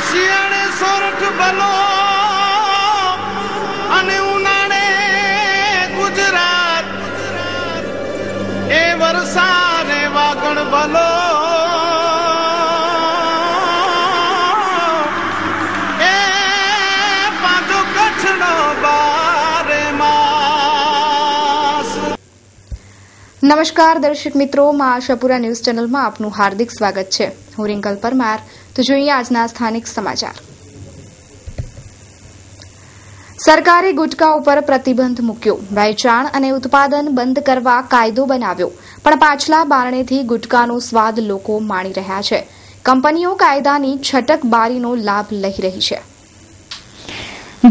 શિયાળે સોરઠ બલો અને ઉનાળે ગુજરાત એ વરસાદે વાગણ બલો એ પાછો કચ્છનો બારે માસ। નમસ્કાર દર્શક મિત્રો, માં આશાપુરા ન્યૂઝ ચેનલમાં આપનું હાર્દિક સ્વાગત છે। હું રિંકલ પરમાર। તો જોઈએ આજના સ્થાનિક સમાચાર। સરકારે ગુટકા ઉપર પ્રતિબંધ મૂક્યો। વેચાણ અને ઉત્પાદન બંધ કરવા કાયદો બનાવ્યો, પણ પાછલા બારણેથી ગુટકાનો સ્વાદ લોકો માણી રહ્યા છે। કંપનીઓ કાયદાની છટકબારીનો લાભ લઈ રહી છે।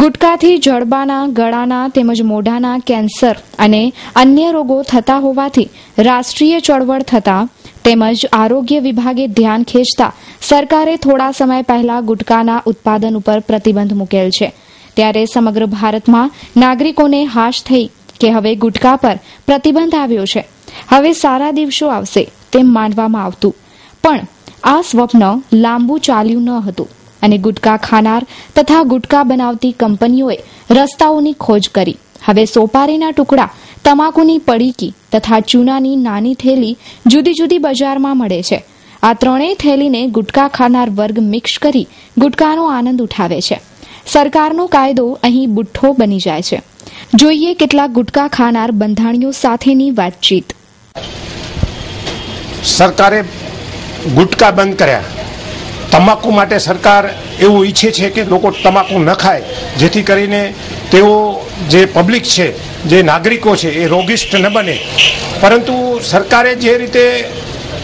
ગુટકાથી જડબાના, ગળાના તેમજ મોઢાના કેન્સર અને અન્ય રોગો થતા હોવાથી રાષ્ટ્રીય ચળવળ થતા તેમજ આરોગ્ય વિભાગે ધ્યાન ખેંચતા સરકારે થોડા સમય પહેલા ગુટકાના ઉત્પાદન ઉપર પ્રતિબંધ મૂકેલ છે। ત્યારે સમગ્ર ભારતમાં નાગરિકોને હાશ થઈ કે હવે ગુટકા પર પ્રતિબંધ આવ્યો છે, હવે સારા દિવસો આવશે તેમ માનવામાં આવતું, પણ આ સ્વપ્ન લાંબુ ચાલ્યું ન હતું અને ગુટકા ખાનાર તથા ગુટકા બનાવતી કંપનીઓએ રસ્તાઓની ખોજ કરી। હવે સોપારીના ટુકડા, તમાકુની પડીકી તથા ચૂનાની નાની થેલી જુદી જુદી બજારમાં મળે છે। આ ત્રણેય થેલીને ગુટકા ખાનાર વર્ગ મિક્સ કરી ગુટકાનો આનંદ ઉઠાવે છે। સરકારનો કાયદો અહીં બુઠ્ઠો બની જાય છે। જોઈએ કેટલાક ગુટકા ખાનાર બંધાણીઓ સાથેની વાતચીત। સરકારે ગુટકા બંધ કર્યા। તમાકુ માટે સરકાર એવું ઈચ્છે છે કે લોકો તમાકુ ન ખાય, જેથી કરીને તેઓ જે પબ્લિક છે, જે નાગરિકો છે એ રોગિષ્ટ ન બને। પરંતુ સરકારે જે રીતે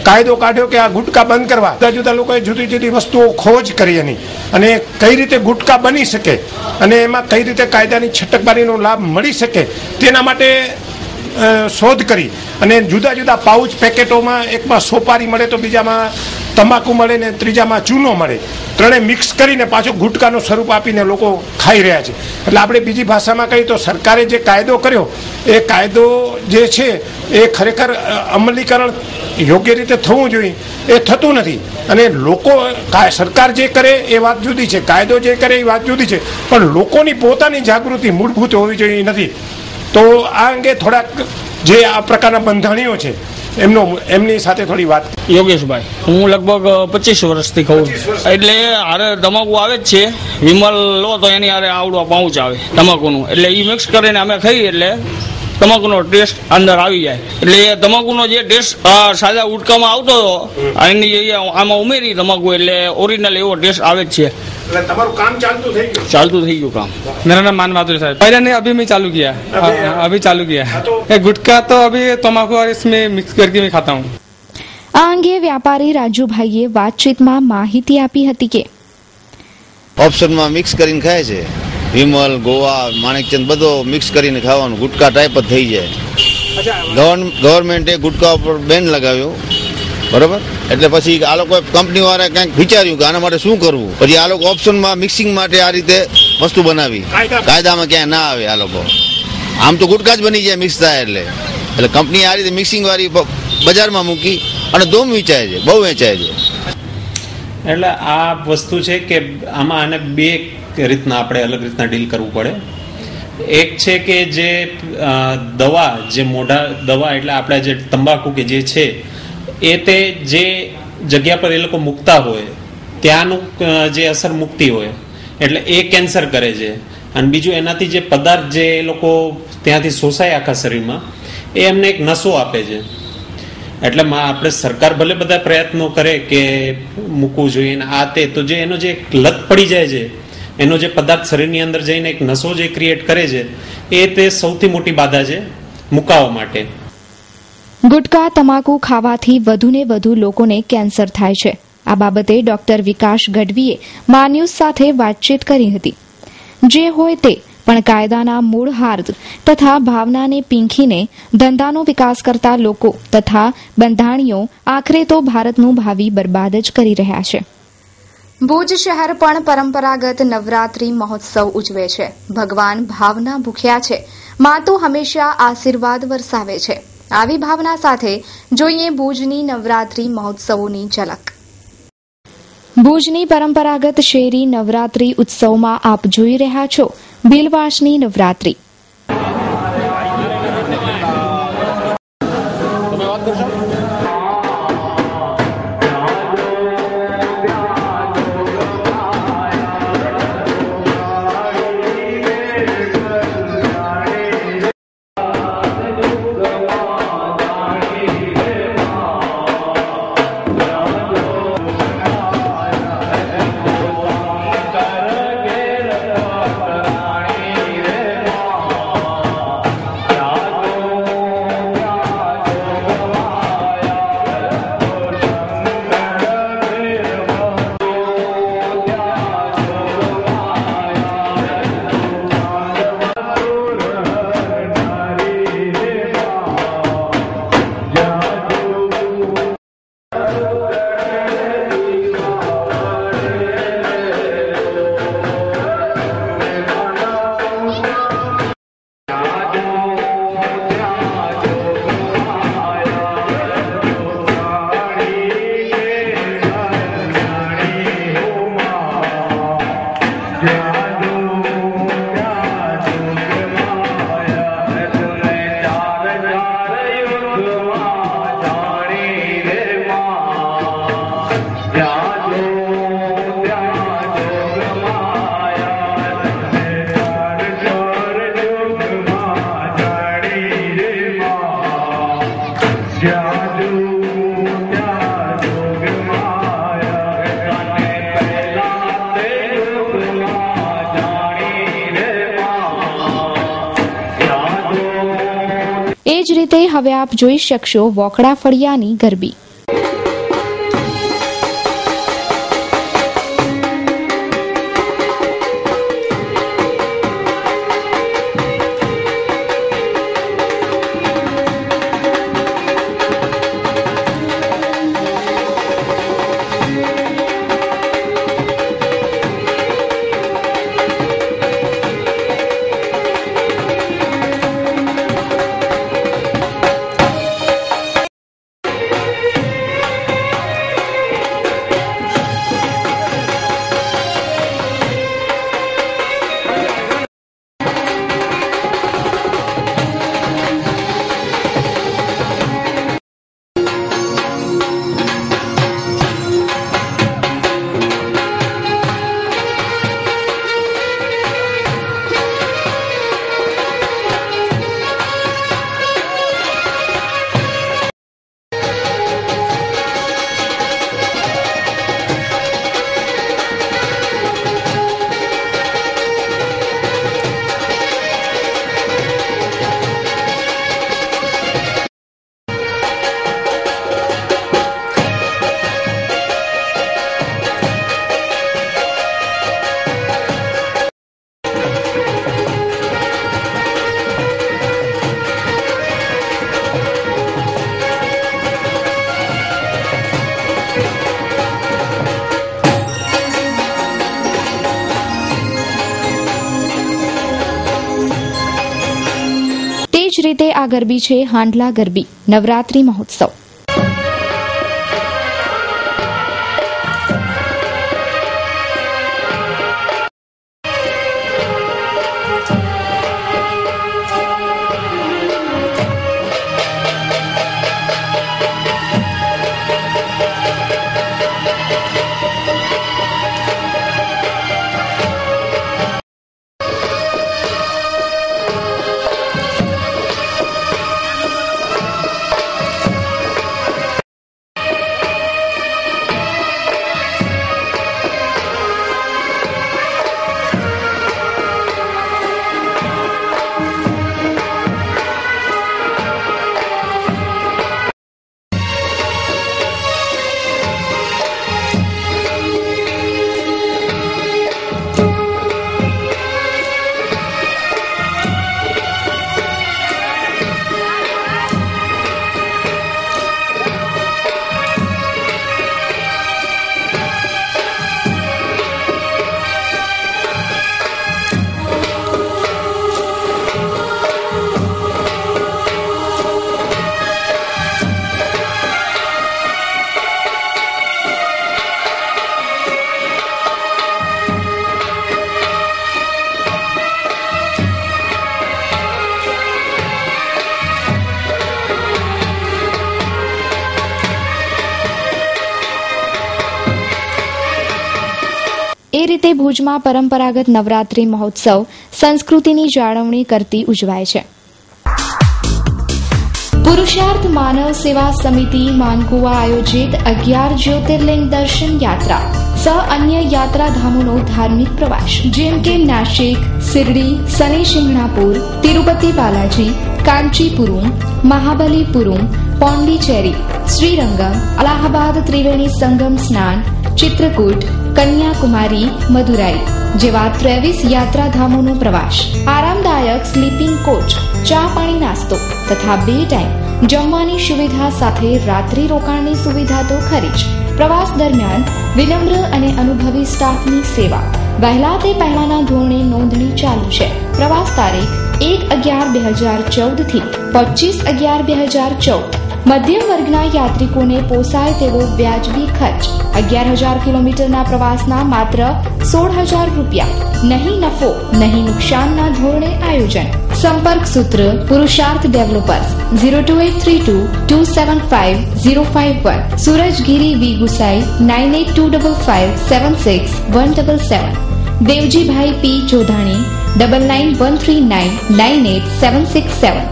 કાયદો કાઢ્યો કે આ ગુટકા બંધ કરવા, જુદા જુદા લોકોએ જુદી જુદી વસ્તુઓ ખોજ કરી એની, અને કઈ રીતે ગુટકા બની શકે અને એમાં કઈ રીતે કાયદાની છટકબારીનો લાભ મળી શકે તેના માટે શોધ કરી અને જુદા જુદા પાઉચ પેકેટોમાં, એકમાં સોપારી મળે તો બીજામાં તમાકુ મળે ને ત્રીજામાં ચૂનો મળે, ત્રણે મિક્સ કરીને પાછો ગુટકાનું સ્વરૂપ આપીને લોકો ખાઈ રહ્યા છે। એટલે આપણે બીજી ભાષામાં કહીએ તો સરકારે જે કાયદો કર્યો એ કાયદો જે છે એ ખરેખર અમલીકરણ યોગ્ય રીતે થવું જોઈએ, એ થતું નથી। અને લોકો, સરકાર જે કરે એ વાત જુદી છે, કાયદો જે કરે એ વાત જુદી છે, પણ લોકોની પોતાની જાગૃતિ મૂળભૂત હોવી જોઈએ એ નથી। તો આ અંગે થોડાક જે આ પ્રકારના બંધાણીઓ છે એમની સાથે થોડી વાત। યોગેશભાઈ, હું લગભગ 25 વર્ષથી ખાઉં છું, એટલે હારે તમાકુ આવે જ છે। વિમલ લો તો એની હારે આવડવા પાઉચ આવે તમાકુનું, એટલે એ મિક્સ કરીને અમે ખાઈએ એટલે તમાકુનો ટેસ્ટ અંદર આવી જાય। એટલે એ તમાકુનો જે ટેસ્ટ સાદા ઉટકામાં આવતો હતો એની આમાં ઉમેરી તમાકુ, એટલે ઓરિજિનલ એવો ટેસ્ટ આવે જ છે। તમારું કામ ચાલતું થઈ ગયું? चालू થઈ ગયું કામ। मेरा नाम मान बहादुर साहब। पहले नहीं, अभी मैं चालू किया, अभी चालू किया है। गुटखा तो अभी तम्बाकू और इसमें मिक्स करके मैं खाता हूँ। આ અંગે વ્યાપારી રાજુભાઈએ વાતચીતમાં માહિતી આપી હતી કે ઓપ્શનમાં મિક્સ કરીને ખાય છે। વિમલ, ગોવા, માણેકચંદ બધો મિક્સ કરીને ખાવાનું, ગુટકા ટાઈપ જ થઈ જાય। ગવર્મેન્ટે ગુટકા ઉપર બેન લગાવ્યો, બરાબર? એટલે પછી આ લોકો કંપની વાળા કંઈક વિચાર્યું કે આના માટે શું કરવું, પછી આ લોકો ઓપ્શનમાં મિક્સિંગ માટે આ રીતે વસ્તુ બનાવી, કાયદામાં ક્યાંય ના આવે। આ લોકો આમ તો ગુટકા જ બની જાય મિક્સ થાય, એટલે કંપની આ રીતે મિક્સિંગ વાળી બજારમાં મૂકી અને ધૂમ વેચાય છે, બહુ વેચાય છે। એટલે આ વસ્તુ છે કે આમાં આને બે રીતના આપણે અલગ રીતના ડીલ કરવું પડે। એક છે કે જે દવા, જે મોઢા દવા, એટલે આપણે જે તંબાકુ કે જે છે એ તે જે જગ્યા પર એ લોકો મૂકતા હોય ત્યાંનું જે અસર મૂકતી હોય, એટલે એ કેન્સર કરે છે। અને બીજું એનાથી જે પદાર્થ જે એ લોકો ત્યાંથી શોષાય આખા શરીરમાં, એ એમને એક નશો આપે છે। એટલે આપણે સરકાર ભલે બધા પ્રયત્નો કરે કે મૂકવું જોઈએ ને આ તે, તો જે એનો જે લત પડી જાય છે, એનો જે પદાર્થ શરીરની અંદર જઈને એક નશો જે ક્રિએટ કરે છે, એ તે સૌથી મોટી બાધા છે મુકાવવા માટે। ગુટકા, તમાકુ ખાવાથી વધુને વધુ લોકોને કેન્સર થાય છે। આ બાબતે ડોક્ટર વિકાસ ગઢવીએ મા ન્યૂઝ સાથે વાતચીત કરી હતી। જે હોય તે, પણ કાયદાના મૂળ હાર્દ તથા ભાવનાને પીંખીને ધંધાનો વિકાસ કરતા લોકો તથા બંધાણીઓ આખરે તો ભારતનું ભાવિ બરબાદ જ કરી રહ્યા છે। ભુજ શહેર પણ પરંપરાગત નવરાત્રી મહોત્સવ ઉજવે છે। ભગવાન ભાવના ભૂખ્યા છે, મા તો હંમેશા આશીર્વાદ વરસાવે છે। આવી ભાવના સાથે જોઈએ ભુજની નવરાત્રી મહોત્સવોની ઝલક। ભુજની પરંપરાગત શેરી નવરાત્રી ઉત્સવમાં આપ જોઈ રહ્યા છો ભીલવાસની નવરાત્રી. એ જ રીતે હવે આપ જોઈ શકશો વોકડા ફળિયાની ગરબી. તે જ રીતે આ ગરબી છે હાંડલા ગરબી નવરાત્રી મહોત્સવ. એ રીતે ભુજમાં પરંપરાગત નવરાત્રી મહોત્સવ સંસ્કૃતિની જાળવણી કરતી ઉજવાય છે. પુરુષાર્થ માનવ સેવા સમિતિ માનકુવા આયોજિત 11 જ્યોતિર્લિંગ દર્શન યાત્રા સહ અન્ય યાત્રાધામોનો ધાર્મિક પ્રવાસ જેમ કે નાસિક, શિરડી, શનિ શિંગણાપુર, તિરુપતિ બાલાજી, કાંચીપુરમ, મહાબલીપુરમ, પોંડિચેરી, શ્રીરંગમ, અલાહાબાદ ત્રિવેણી સંગમ સ્નાન, ચિત્રકૂટ, કન્યાકુમારી, મદુરાઈ જેવા 23 યાત્રાધામોનો પ્રવાસ. આરામદાયક સ્લીપિંગ કોચ, ચા પાણી નાસ્તો તથા 2 ટાઈમ જમવાની સુવિધા સાથે રાત્રિ રોકાણની સુવિધા તો ખરી જ. પ્રવાસ દરમિયાન વિનમ્ર અને અનુભવી સ્ટાફની સેવા. વહેલા તે પહેલાના ધોરણે નોંધણી ચાલુ છે. પ્રવાસ તારીખ 1/11/2014 થી 25/11/2014. મધ્યમ વર્ગના યાત્રિકોને પોસાય તેવો વ્યાજબી ખર્ચ. 11,000 કિલોમીટરના પ્રવાસના માત્ર 16,000 રૂપિયા. નહીં નફો નહીં નુકસાનના ધોરણે આયોજન. સંપર્ક સૂત્ર પુરુષાર્થ ડેવલપર્સ 02832275051. સુરજગીરી વી ગુસાઈ 9825576177. દેવજીભાઈ પી ચોધાણી 9913998767.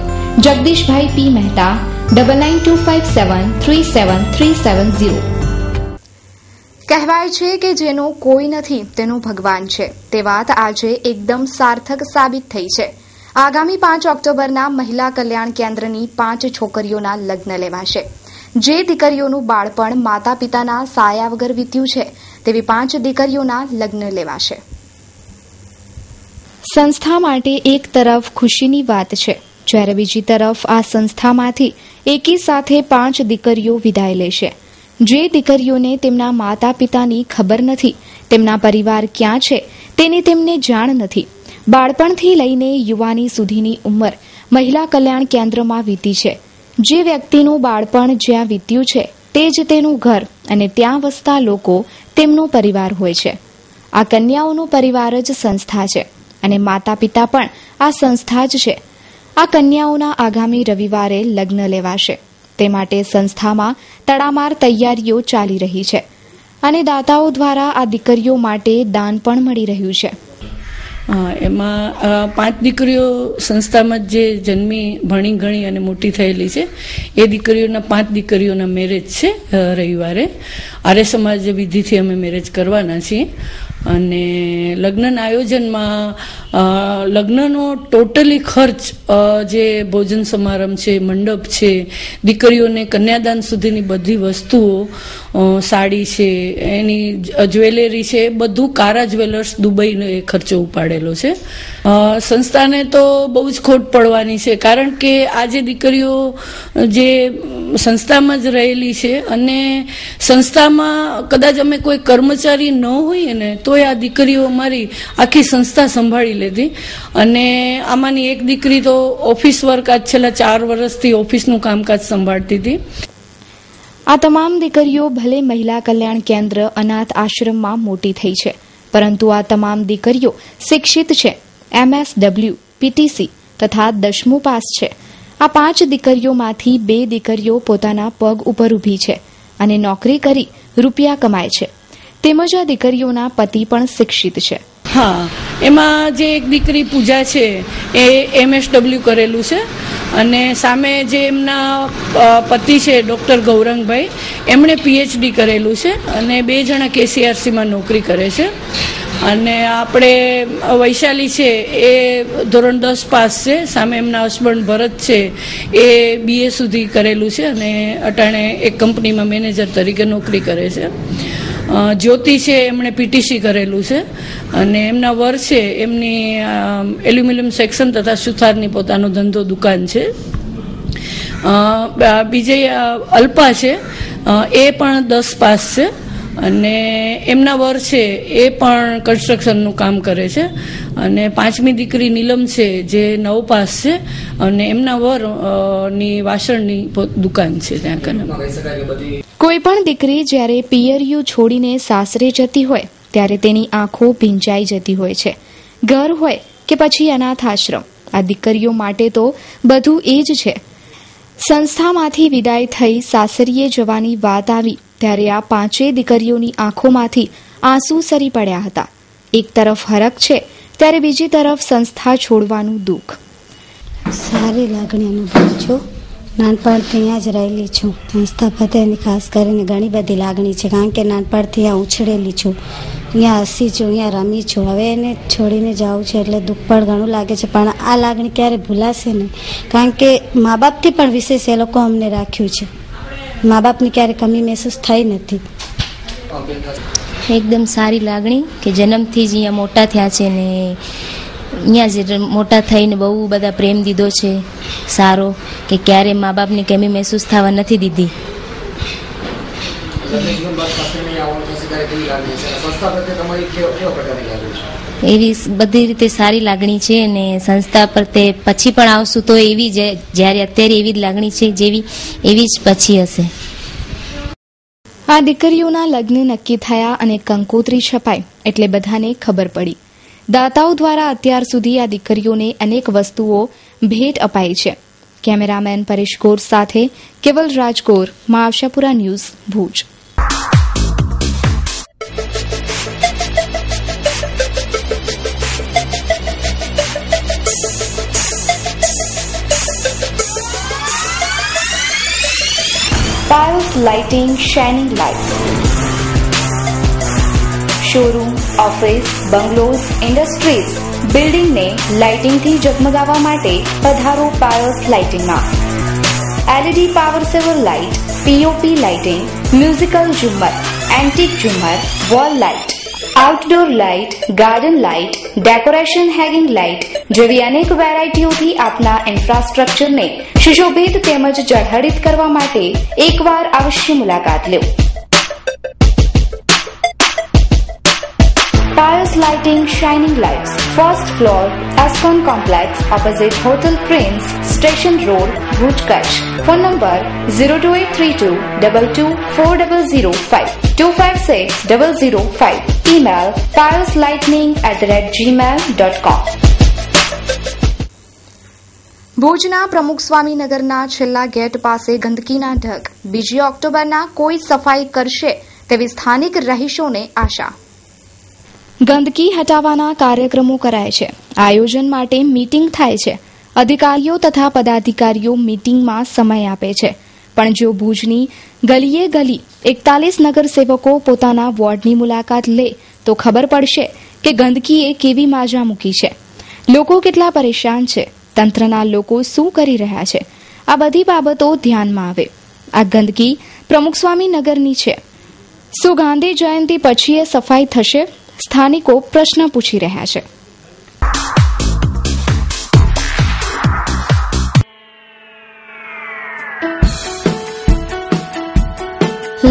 જગદીશભાઈ પી મહેતા 9925737370. કહેવાય છે કે જેનો કોઈ નથી તેનો ભગવાન છે. તે વાત આજે એકદમ સાર્થક સાબિત થઈ છે. આગામી 5 ઓક્ટોબરના મહિલા કલ્યાણ કેન્દ્રની 5 છોકરીઓના લગ્ન લેવાશે. જે દીકરીઓનું બાળપણ માતા પિતાના સાયા વગર વીત્યું છે તેવી 5 દીકરીઓના લગ્ન લેવાશે. સંસ્થા માટે એક તરફ ખુશીની વાત છે, જ્યારે બીજી તરફ આ સંસ્થામાંથી એકી સાથે 5 દીકરીઓ વિદાય લેશે. જે દીકરીઓને તેમના માતા પિતાની ખબર નથી, તેમના પરિવાર ક્યાં છે તેની તેમને જાણ નથી. બાળપણથી લઈને યુવાની સુધીની ઉંમર મહિલા કલ્યાણ કેન્દ્રમાં વીતી છે. જે વ્યક્તિનું બાળપણ જ્યાં વીત્યું છે તે જ તેનું ઘર અને ત્યાં વસતા લોકો તેમનો પરિવાર હોય છે. આ કન્યાઓનો પરિવાર જ સંસ્થા છે અને માતા પિતા પણ આ સંસ્થા જ છે. આ કન્યાઓના આગામી રવિવારે લગ્ન લેવાશે. તે માટે સંસ્થામાં તડામાર તૈયારીઓ ચાલી રહી છે અને દાતાઓ દ્વારા આ દીકરીઓ માટે દાન પણ મળી રહ્યું છે. એમાં 5 દીકરીઓ સંસ્થામાં જે જન્મી ભણી ગણી અને મોટી થયેલી છે એ દીકરીઓના 5 દીકરીઓના મેરેજ છે રવિવારે. આર્ય સમાજ વિધિથી અમે મેરેજ કરવાના છીએ અને લગ્નના આયોજનમાં લગ્નનો ટોટલી ખર્ચ જે ભોજન સમારંભ છે, મંડપ છે, દીકરીઓને કન્યાદાન સુધીની બધી વસ્તુઓ, સાડી છે, એની જ્વેલરી છે, બધું કારા જ્વેલર્સ દુબઈનો એ ખર્ચો ઉપાડેલો છે. સંસ્થાને તો બહુ જ ખોટ પડવાની છે, કારણ કે આ જે દીકરીઓ જે સંસ્થામાં જ રહેલી છે અને સંસ્થામાં કદાચ અમે કોઈ કર્મચારી ન હોઈએ ને તો આ દીકરીઓ અમારી આખી સંસ્થા સંભાળી લેતી. અને આમાંની એક દીકરી તો ઓફિસ વર્ક આજ છેલ્લા 4 વર્ષથી ઓફિસનું કામકાજ સંભાળતી હતી. આ તમામ દીકરીઓ ભલે મહિલા કલ્યાણ કેન્દ્ર અનાથ આશ્રમમાં મોટી થઈ છે, પરંતુ આ તમામ દીકરીઓ શિક્ષિત છે, MSW, PTC તથા 10મું પાસ છે. આ 5 દીકરીઓમાંથી 2 દીકરીઓ પોતાના પગ ઉપર ઊભી છે અને નોકરી કરી રૂપિયા કમાય છે. તેમજ આ દીકરીઓના પતિ પણ શિક્ષિત છે. હા, એમાં જે એક દીકરી પૂજા છે એ MSW કરેલું છે અને સામે જે એમના પતિ છે ડૉક્ટર ગૌરંગભાઈ, એમણે PhD કરેલું છે અને 2 જણા KCRCમાં નોકરી કરે છે. અને આપણે વૈશાલી છે એ ધોરણ 10 પાસ છે. સામે એમના હસબન્ડ ભરત છે એ BA સુધી કરેલું છે અને અટાણે એક કંપનીમાં મેનેજર તરીકે નોકરી કરે છે. જ્યોતિ છે એમણે PTC કરેલું છે અને એમના વર છે એમની એલ્યુમિનિયમ સેક્શન તથા સુથારની પોતાનો ધંધો દુકાન છે. બીજે અલ્પા છે એ પણ 10 પાસ છે અને એમના વર છે એ પણ કન્સ્ટ્રક્શનનું કામ કરે છે. અને 5મી દીકરી નીલમ છે જે 9 પાસ છે અને એમના વર ની વાસણની દુકાન છે ત્યાં કને. કોઈ પણ દીકરી જ્યારે પિયરિયું છોડીને સાસરે જતી હોય ત્યારે તેની આંખો ભીંજાઈ જતી હોય છે. ઘર હોય કે પછી અનાથ આશ્રમ, આ દીકરીઓ માટે તો બધું એ જ છે. સંસ્થામાંથી વિદાય થઈ સાસરીએ જવાની વાત આવી ત્યારે આ 5 દીકરીઓની આંખોમાંથી આંસુ સરી પડ્યા હતા. એક તરફ હરખ છે ત્યારે બીજી તરફ સંસ્થા છોડવાનું દુઃખ. સારી લાગણી અનુભવું છું. નાનપણથી અહીંયા જ રહેલી છું. સંસ્થા પ્રત્યેની ખાસ કરીને ઘણી બધી લાગણી છે, કારણ કે નાનપણથી અહીંયા ઉછળેલી છું, અહીંયા હસી છું, અહીંયા રમી છું. હવે એને છોડીને જાઉં છું એટલે દુઃખ પણ ઘણું લાગે છે, પણ આ લાગણી ક્યારે ભૂલાશે નહીં, કારણ કે મા બાપથી પણ વિશેષ એ લોકો અમને રાખ્યું છે. મા બાપની ક્યારે કમી મહેસૂસ થઈ નથી. એકદમ સારી લાગણી કે જન્મથી જ અહીંયા મોટા થયા છે ને અહીંયા જ મોટા થઈને બહુ બધા પ્રેમ દીધો છે સારો, કે ક્યારે મા બાપની કમી મહેસૂસ થવા નથી દીધી. એવી બધી રીતે સારી લાગણી છે અને સંસ્થા પર તે પછી પણ આવશું તો એવી જ, જ્યારે અત્યારે એવી જ લાગણી છે જેવી એવી જ પછી હશે. આ દીકરીઓના લગ્ન નક્કી થયા અને કંકોત્રી છપાઈ એટલે બધાને ખબર પડી. દાતાઓ દ્વારા અત્યાર સુધી આ દીકરીઓને અનેક વસ્તુઓ ભેટ અપાઈ છે. કેમેરામેન પરેશ ગોર સાથે Keval Rajgor, Mavshapura news, Bhuj. Piles Lighting Shining Lights. Showroom, office, bungalows, industries, બિલ્ડિંગને લાઇટિંગથી જગમગાવવા માટે પધારો પાયલ્સ લાઇટિંગમાં. LED power saver light, POP lighting, musical ઝુમ્મર, એન્ટિક ઝુમ્મર, wall light, outdoor light, garden light, decoration hanging light જેવી અનેક વેરાયટીઓથી આપના ઇન્ફ્રાસ્ટ્રક્ચરને સુશોભિત તેમજ ઝળહળિત કરવા માટે એકવાર અવશ્ય મુલાકાત લો. Piles Lighting Shining Lights, first floor, Ascon Complex, opposite Hotel Prince, Station Road, Bhuj, Kutch. Phone number 02832 224005 256005. Email pileslightning@gmail.com. ભુજના પ્રમુખ સ્વામીનગરના છેલ્લા ગેટ પાસે ગંદકીના ઢગ. 2 ઓક્ટોબરના કોઈ સફાઈ કરશે તેવી સ્થાનિક રહીશોને આશા. ગંદકી હટાવવાના કાર્યક્રમો કરાય છે. આયોજન માટે મીટિંગ થાય છે. અધિકારીઓ તથા પદાધિકારીઓ મીટિંગમાં સમય આપે છે, પણ જો ભુજની ગલીએ ગલી 41 નગરસેવકો પોતાના વોર્ડની મુલાકાત લે તો ખબર પડશે કે ગંદકીએ કેવી માજા મૂકી છે, લોકો કેટલા પરેશાન છે, તંત્રના લોકો શું કરી રહ્યા છે. આ બધી બાબતો ધ્યાનમાં આવે. આ ગંદકી પ્રમુખસ્વામી નગરની છે. શું ગાંધી જયંતિ પછી એ સફાઈ થશે? સ્થાનિકો પ્રશ્ન પૂછી રહ્યા છે.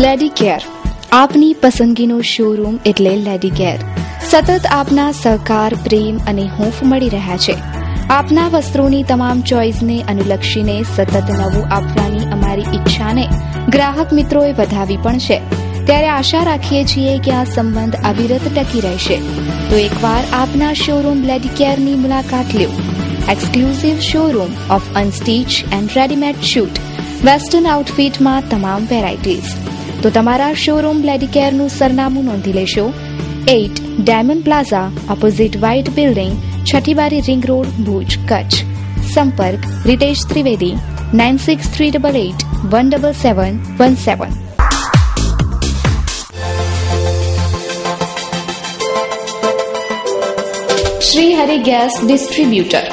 લેડી કેર, આપની પસંદગીનો શોરૂમ એટલે લેડી કેર. સતત આપના સહકાર, પ્રેમ અને હૂંફ મળી રહ્યા છે. આપના વસ્ત્રોની તમામ ચોઇસને અનુલક્ષીને સતત નવું આપવાની અમારી ઈચ્છાને ગ્રાહક મિત્રોએ વધાવી પણ છે. ત્યારે આશા રાખીએ છીએ કે આ સંબંધ અવિરત ટકી રહેશે. તો એકવાર આપના શોરૂમ લેડી કેરની મુલાકાત લો. Exclusive showroom of unstitch and readymade suit, western આઉટફિટમાં તમામ વેરાયટીઝ. તો તમારા શોરૂમ લેડી કેરનું સરનામું નોંધી લેશો. 8 diamond plaza, opposite white building, Chhathibari ring road, Bhuj, Kutch. સંપર્ક Ritesh Trivedi 9638817717. Shri Hari gas distributor,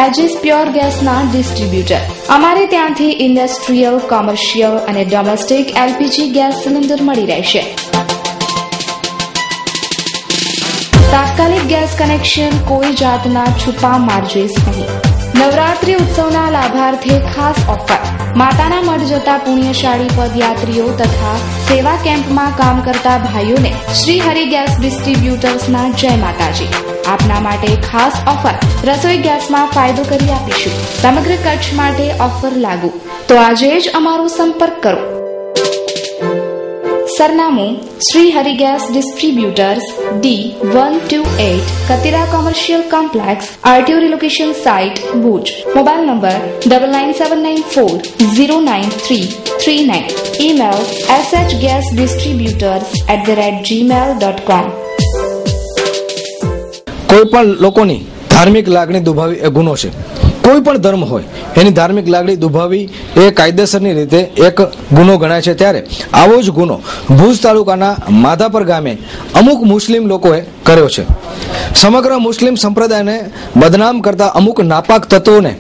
Aegis pure ગેસના ડિસ્ટ્રીબ્યુટર. અમારે ત્યાંથી ઇન્ડસ્ટ્રીયલ, કોમર્શિયલ અને ડોમેસ્ટિક LPG ગેસ સિલિન્ડર મળી રહેશે. તાત્કાલિક ગેસ કનેક્શન, કોઈ જાતના છુપા માર્જિસ નહીં. નવરાત્રી ઉત્સવના લાભાર્થે ખાસ ઓફર. માતાના મઢ જતા પુણ્યશાળી પદયાત્રીઓ તથા સેવા કેમ્પમાં કામ કરતા ભાઈઓને શ્રી હરિ ગેસ ડિસ્ટ્રીબ્યુટર્સના જય માતાજી. આપના માટે ખાસ ઓફર. રસોઈ ગેસમાં ફાયદો કરી આપીશું. સમગ્ર કચ્છ માટે ઓફર લાગુ. તો આજે જ અમારો સંપર્ક કરો. સરનામું Shri Hari gas distributors D128 Katira commercial complex RTO relocation site Bhuj. Mobile number 9974099339. Email shgasdistributors@gmail.com. કોઈ પણ લોકોની ધાર્મિક લાગણી દુભાવી એ ગુનો છે. કોઈ પણ ધર્મ હોય એની ધાર્મિક લાગણી દુભાવી એ કાયદેસરની રીતે એક ગુનો ગણાય છે. ત્યારે આવો જ ગુનો ભુજ તાલુકાના માધાપર ગામે અમુક મુસ્લિમ લોકોએ કર્યો છે. સમગ્ર મુસ્લિમ સંપ્રદાયને બદનામ કરતા અમુક નાપાક તત્વોને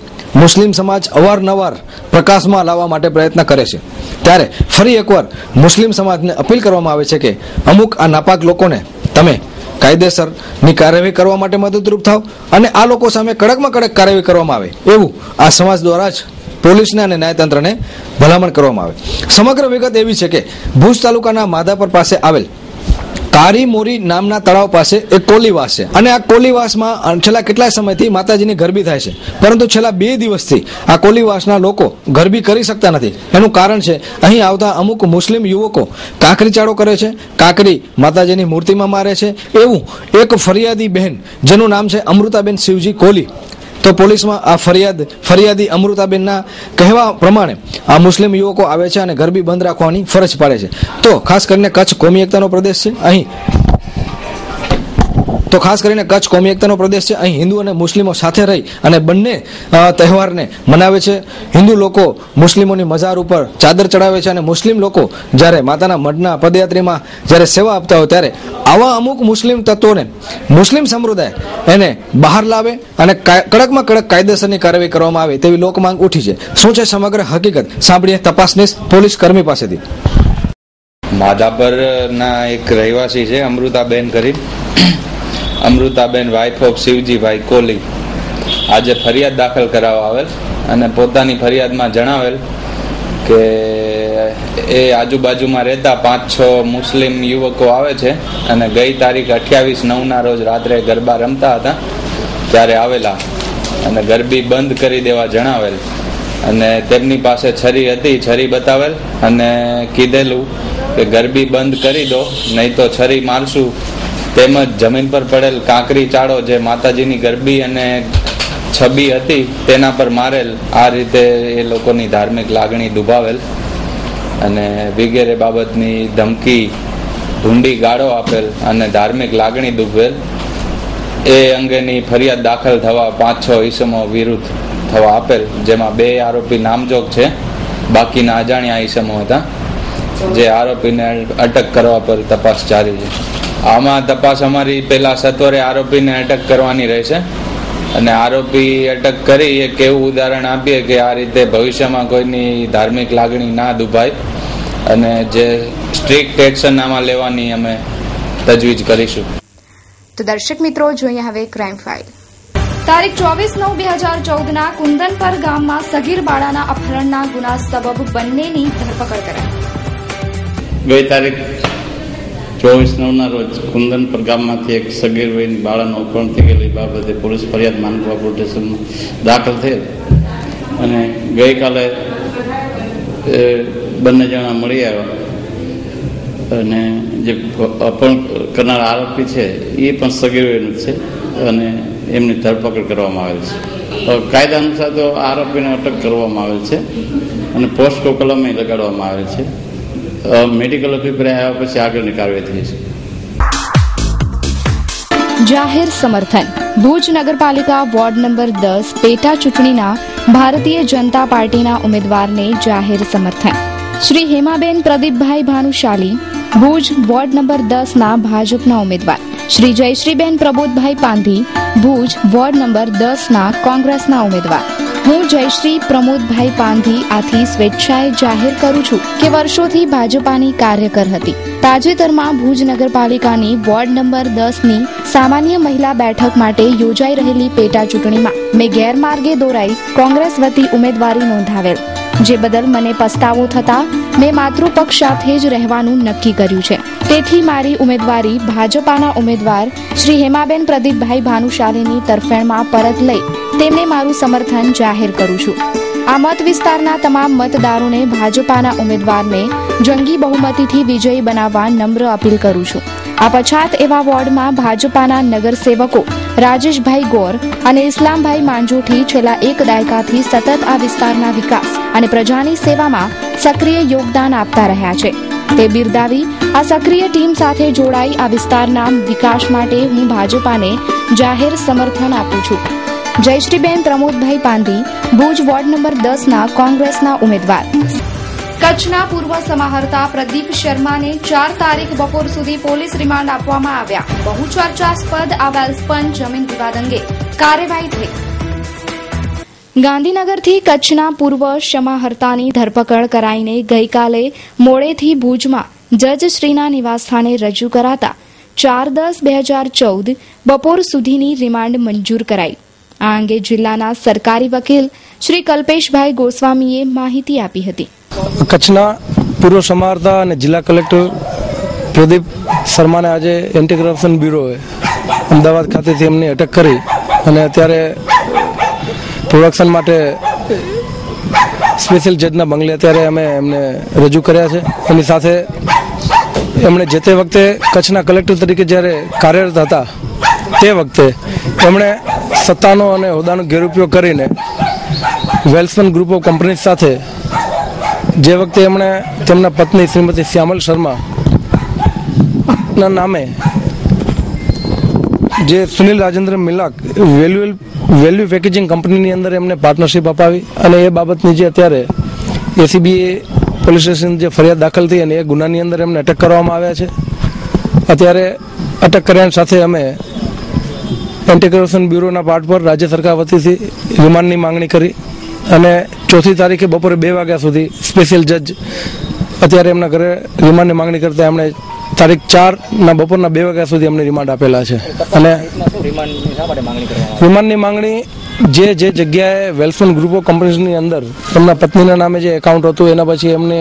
મુસ્લિમ સમાજ અવારનવાર પ્રકાશમાં લાવવા માટે પ્રયત્ન કરે છે. ત્યારે ફરી એકવાર મુસ્લિમ સમાજને અપીલ કરવામાં આવે છે કે અમુક આ નાપાક લોકોને તમે કાયદેસરની કાર્યવાહી કરવા માટે મદદરૂપ થાવ અને આ લોકો સામે કડકમાં કડક કાર્યવાહી કરવામાં આવે એવું આ સમાજ દ્વારા જ પોલીસને અને ન્યાયતંત્રને ભલામણ કરવામાં આવે. સમગ્ર વિગત એવી છે કે ભુજ તાલુકાના માધાપર પાસે આવેલ કારી મોરી નામના તળાવ પાસે એક કોલીવાસ છે અને આ કોલીવાસમાં છેલ્લા કેટલાય સમયથી માતાજીની ગરબી થાય છે, પરંતુ છેલ્લા 2 દિવસથી આ કોલીવાસના લોકો ગરબી કરી શકતા નથી. એનું કારણ છે અહીં આવતા અમુક મુસ્લિમ યુવકો કાંકરી ચાળો કરે છે, કાંકરી માતાજીની મૂર્તિમાં મારે છે. એવું એક ફરિયાદી બહેન જેનું નામ છે અમૃતાબેન શિવજી કોલી, તો પોલીસમાં આ ફરિયાદી અમૃતાબેનના કહેવા પ્રમાણે આ મુસ્લિમ યુવકો આવે છે અને ગરબી બંધ રાખવાની ફરજ પાડે છે. તો ખાસ કરીને કચ્છ કોમી એકતાનો પ્રદેશ છે. અહીં હિન્દુ અને મુસ્લિમો સાથે રહી અને બંને તહેવારને મનાવે છે. હિન્દુ લોકો મુસ્લિમોની મઝાર ઉપર ચાદર ચડાવે છે અને મુસ્લિમ લોકો જ્યારે માતાના મઢના પદયાત્રીમાં જ્યારે સેવા આપતા હોય ત્યારે આવા અમુક મુસ્લિમ તત્વોને મુસ્લિમ સમુદાય એને બહાર લાવે અને કડકમાં કડક કાયદેસરની કાર્યવાહી કરવામાં આવે તેવી લોકમાંગ ઉઠી છે. શું છે સમગ્ર હકીકત સાંભળીએ તપાસનીશ પોલીસ કર્મી પાસેથી. માધાપરના એક રહેવાસી છે અમૃતાબેન કરી. અમૃતાબેન વાઇફ ઓફ શિવજીભાઈ કોલી આજે ફરિયાદ દાખલ કરાવવા આવેલ અને પોતાની ફરિયાદમાં જણાવેલ કે એ આજુબાજુમાં રહેતા 5-6 મુસ્લિમ યુવકો આવે છે અને ગઈ તારીખ 28/9 રોજ રાત્રે ગરબા રમતા હતા ત્યારે આવેલા અને ગરબી બંધ કરી દેવા જણાવેલ અને તેમની પાસે છરી હતી, છરી બતાવેલ અને કીધેલું કે ગરબી બંધ કરી દો નહીં તો છરી મારશું. તેમજ જમીન પર પડેલ કાંકરી ચાળો જે માતાજીની ગરબી અને છબી હતી તેના પર મારેલ. આ રીતે એ લોકોની ધાર્મિક લાગણી દુભાવેલ અને વિગેરે બાબતની ધમકી ઢૂંઢી ગાળો આપેલ અને ધાર્મિક લાગણી દુભવેલ. એ અંગેની ફરિયાદ દાખલ થવા 5-6 ઈસમો વિરુદ્ધ થવા આપેલ, જેમાં 2 આરોપી નામજોગ છે, બાકીના અજાણ્યા ઈસમો હતા. જે આરોપીને અટક કરવા પર તપાસ જારી છે. આમાં તપાસ અમારી પહેલા સત્વરે આરોપીને અટક કરવાની રહેશે અને આરોપી અટક કરી એક એવું ઉદાહરણ આપીએ કે આ રીતે ભવિષ્યમાં કોઈની ધાર્મિક લાગણી ના દુભાય અને જે સ્ટ્રિક્ટ એક્શન આમાં લેવાની અમે તજવીજ કરીશું. તો દર્શક મિત્રો જોઈએ હવે ક્રાઇમ ફાઇલ. તારીખ 24/9/2014 કુંદનપર ગામમાં સગીર બાળાના અપહરણના ગુના સબબ બંનેની ધરપકડ કરાઈ. ગઈ તારીખ 24/9 રોજ કુંદનપર ગામમાંથી એક સગીર વયની બાળાનું અપહરણ થઈ ગયેલી બાબતે પોલીસ ફરિયાદ માનવા પોલીસ સ્ટેશનમાં દાખલ થયેલ અને ગઈકાલે બંને જણા મળી આવ્યા અને જે અપહરણ કરનાર આરોપી છે એ પણ સગીર વયનું છે અને એમની ધરપકડ કરવામાં આવેલ છે. કાયદા અનુસાર તો આરોપીને અટક કરવામાં આવેલ છે અને પોસ્કો કલમે લગાડવામાં આવેલ છે. મેડિકલ અભિપ્રાય આવ્યા પછી આગળની કાર્યવાહી થઈ છે. જાહેર સમર્થન. ભુજ નગરપાલિકા વોર્ડ નંબર 10 પેટા ચૂંટણીના ભારતીય જનતા પાર્ટીના ઉમેદવારને જાહેર સમર્થન. શ્રી હેમાબેન પ્રદીપભાઈ ભાનુશાલી ભુજ વોર્ડ નંબર 10 ના ભાજપના ઉમેદવાર. શ્રી જયશ્રીબેન પ્રબોધભાઈ પાંધી ભુજ વોર્ડ નંબર 10 ના કોંગ્રેસના ઉમેદવાર. હું જયશ્રી પ્રમોદભાઈ પાંધી આથી સ્વેચ્છાએ જાહેર કરું છું કે વર્ષોથી ભાજપાની કાર્યકર હતી. તાજેતરમાં ભુજ નગરપાલિકાની વોર્ડ નંબર 10ની સામાન્ય મહિલા બેઠક માટે યોજાઈ રહેલી પેટા ચૂંટણીમાં મેં ગેરમાર્ગે દોરાઈ કોંગ્રેસ વતી ઉમેદવારી નોંધાવેલ, જે બદલ મને પસ્તાવો થતા મેં માતૃપક્ષ સાથે જ રહેવાનું નક્કી કર્યું છે. તેથી મારી ઉમેદવારી ભાજપાના ઉમેદવાર શ્રી હેમાબેન પ્રદીપભાઈ ભાનુશાલીની તરફેણમાં પરત લઈ તેમને મારું સમર્થન જાહેર કરું છું. આ મત વિસ્તારના તમામ મતદારોને ભાજપાના ઉમેદવારને જંગી બહુમતીથી વિજયી બનાવવા નમ્ર અપીલ કરું છું. આ પછાત એવા વોર્ડમાં ભાજપાના નગરસેવકો રાજેશભાઈ ગોર અને ઇસ્લામભાઈ માંજોઠી છેલ્લા એક દાયકાથી સતત આ વિસ્તારના વિકાસ અને પ્રજાની સેવામાં સક્રિય યોગદાન આપતા રહ્યા છે. તે બિરદાવી આ સક્રિય ટીમ સાથે જોડાઈ આ વિસ્તારના વિકાસ માટે હું ભાજપાને જાહેર સમર્થન આપું છું. જયશ્રીબેન પ્રમોદભાઈ પાંધી, ભુજ વોર્ડ નંબર 10ના કોંગ્રેસના ઉમેદવાર. કચ્છના પૂર્વ સમાહર્તા પ્રદીપ શર્માને 4 તારીખ બપોર સુધી પોલીસ રિમાન્ડ આપવામાં આવ્યા. બહુ ચર્ચાસ્પદ આ વેલ્સપન જમીન વિવાદ અંગે કાર્યવાહી થઈ. ગાંધીનગરથી કચ્છના પૂર્વ સમાહર્તાની ધરપકડ કરાઈને ગઈકાલે મોડેથી ભુજમાં જજશ્રીના નિવાસસ્થાને રજૂ કરાતા 4/10/2014 બપોર સુધીની રિમાન્ડ મંજૂર કરાઈ. આ અંગે જિલ્લાના સરકારી વકીલ શ્રી કલ્પેશભાઈ ગોસ્વામીએ માહિતી આપી હતી. કચ્છના પૂર્વ સમાહર્તા અને જિલ્લા કલેક્ટર પ્રદીપ શર્માને આજે એન્ટી કરપ્શન બ્યુરોએ અમદાવાદ ખાતેથી એમની અટક કરી અને અત્યારે પ્રોડક્શન માટે સ્પેશિયલ જજના બંગલે અત્યારે અમે એમને રજૂ કર્યા છે. એની સાથે એમણે જે તે વખતે કચ્છના કલેક્ટર તરીકે જ્યારે કાર્યરત હતા તે વખતે એમણે સત્તાનો અને હોદ્દાનો ગેરઉપયોગ કરીને વેલ્સપન ગ્રુપ ઓફ કંપની સાથે જે વખતે એમણે તેમના પત્ની શ્રીમતી શ્યામલ શર્મા ના નામે જે સુનિલ રાજેન્દ્ર મિલાક વેલ્યુ પેકેજિંગ કંપનીની અંદર એમને પાર્ટનરશિપ અપાવી અને એ બાબતની જે અત્યારે એસીબી પોલીસ સ્ટેશન જે ફરિયાદ દાખલ થઈ અને એ ગુનાની અંદર એમને અટક કરવામાં આવ્યા છે. અત્યારે અટક કર્યા સાથે અમે એન્ટી કરપ્શન બ્યુરોના પાર્ટ પર રાજ્ય સરકાર વતીથી રિમાન્ડની માંગણી કરી અને 4 તારીખે બપોરે 2 વાગ્યા સુધી સ્પેશિયલ જજ અત્યારે એમના ઘરે રિમાન્ડની માંગણી કરતા એમણે તારીખ 4ના બપોરના 2 વાગ્યા સુધી એમને રિમાન્ડ આપેલા છે. અને રિમાન્ડની માંગણી જે જગ્યાએ વેલ્સપન ગ્રુપ ઓફ કંપનીઝની અંદર એમના પત્નીના નામે જે એકાઉન્ટ હતું એના પછી એમને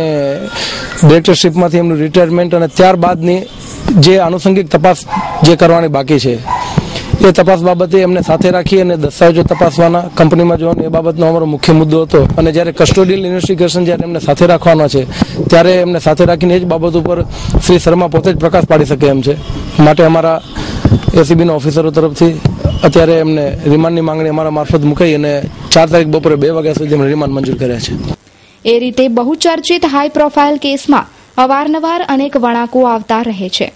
ડિરેક્ટરશીપમાંથી એમનું રિટાયરમેન્ટ અને ત્યારબાદની જે આનુષંગિક તપાસ જે કરવાની બાકી છે એ તપાસ બાબતે એમને સાથે રાખી અને દસ્તાવેજો તપાસવાના, કંપનીમાં જોવાનો એ બાબતનો અમારો મુખ્ય મુદ્દો હતો. અને જ્યારે કસ્ટોડિયલ ઇન્વેસ્ટિગેશન જ્યારે એમને સાથે રાખવાનો છે ત્યારે એમને સાથે રાખીને એ જ બાબત ઉપર શ્રી શર્મા પોતે જ પ્રકાશ પાડી શકે એમ છે. માટે અમારા એસીબીના ઓફિસરો તરફથી અત્યારે એમને રિમાન્ડની માંગણી અમારા મારફત મુકાઈ અને 4 તારીખ બપોરે 2 વાગ્યા સુધી એમને રિમાન્ડ મંજૂર કર્યા છે. એ રીતે બહુચર્ચિત હાઈ પ્રોફાઇલ કેસમાં અવારનવાર અનેક વળાંકો આવતા રહે છે.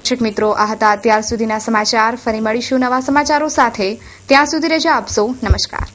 દર્શક મિત્રો, આ હતા અત્યાર સુધીના સમાચાર. ફરી મળીશું નવા સમાચારો સાથે. ત્યાં સુધી રજા આપશો. નમસ્કાર.